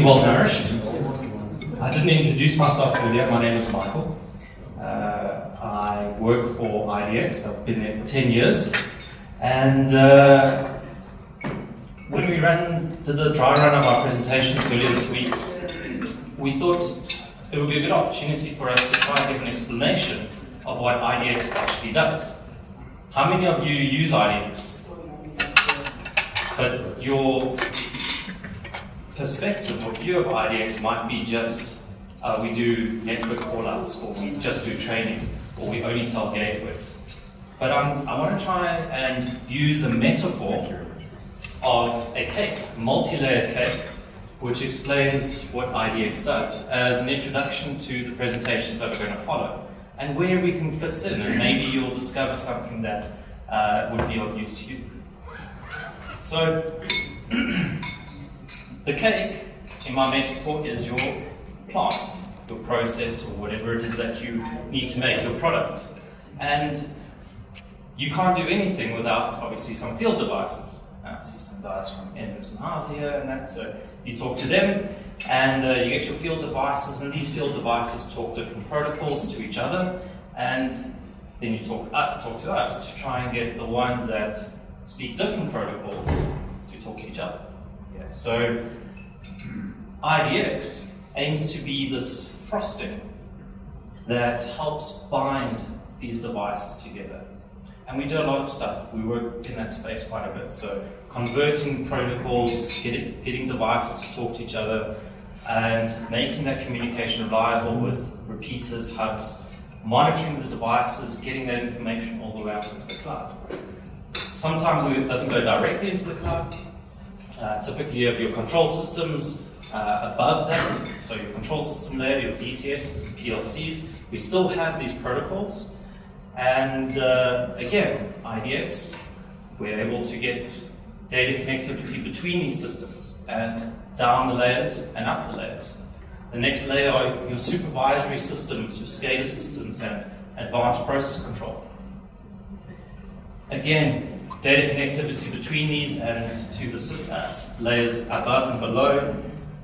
well nourished. I didn't introduce myself earlier. My name is Michael. I work for IDX. I've been there for 10 years. And when we did the dry run of our presentations earlier this week, we thought it would be a good opportunity for us to try and give an explanation of what IDX actually does. How many of you use IDX? But your perspective or view of IDX might be just we do network callouts, or we just do training, or we only sell gateways. But I want to try and use a metaphor of a cake, a multi-layered cake, which explains what IDX does as an introduction to the presentations that are going to follow, and where everything fits in, and maybe you'll discover something that would be of use to you. So, the cake, in my metaphor, is your plant, your process, or whatever it is that you need to make your product. And you can't do anything without, obviously, some field devices. I see some guys from Enders and Haas here and that, so you talk to them, and you get your field devices, and these field devices talk different protocols to each other, and then you talk to us to try and get the ones that speak different protocols to talk to each other. Yeah. So IDX aims to be this frosting that helps bind these devices together. And we do a lot of stuff. We work in that space quite a bit. So converting protocols, getting devices to talk to each other, and making that communication reliable with repeaters, hubs, monitoring the devices, getting that information all the way up into the cloud. Sometimes it doesn't go directly into the cloud. Typically you have your control systems above that, so your control system layer, your DCS, PLCs. We still have these protocols, and again, IDX, we're able to get data connectivity between these systems, and down the layers and up the layers. The next layer are your supervisory systems, your SCADA systems, and advanced process control. Again, data connectivity between these and to the layers above and below.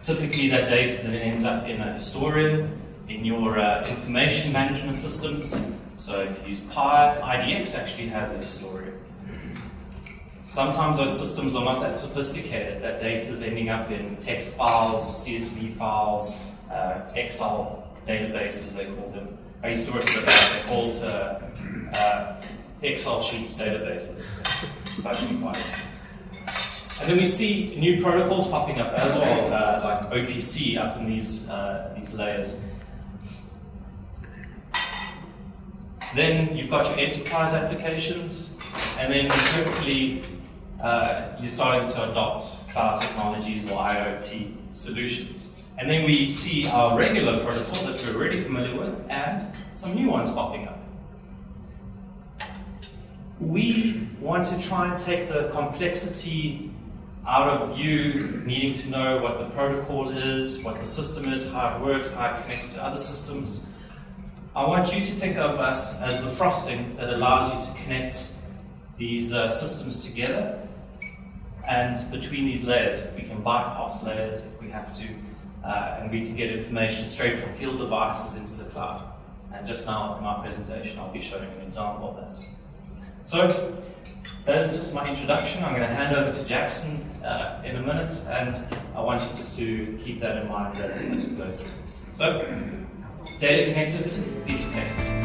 Typically that data then ends up in a historian, in your information management systems. So if you use Pi, IDX actually has a historian. Sometimes those systems are not that sophisticated. That data is ending up in text files, CSV files, Excel databases they call them. I used to work with that, they're called Excel sheets databases. And then we see new protocols popping up as well, like OPC up in these layers. Then you've got your enterprise applications, and then hopefully you're starting to adopt cloud technologies or IIoT solutions. And then we see our regular protocols that we're already familiar with, and some new ones popping up. We want to try and take the complexity out of you needing to know what the protocol is, what the system is, how it works, how it connects to other systems. I want you to think of us as the frosting that allows you to connect these systems together, and between these layers we can bypass layers if we have to, and we can get information straight from field devices into the cloud. And just now in my presentation I'll be showing an example of that. So that is just my introduction. I'm going to hand over to Jackson in a minute, and I want you just to keep that in mind as we go through. So, data connectivity, piece of cake.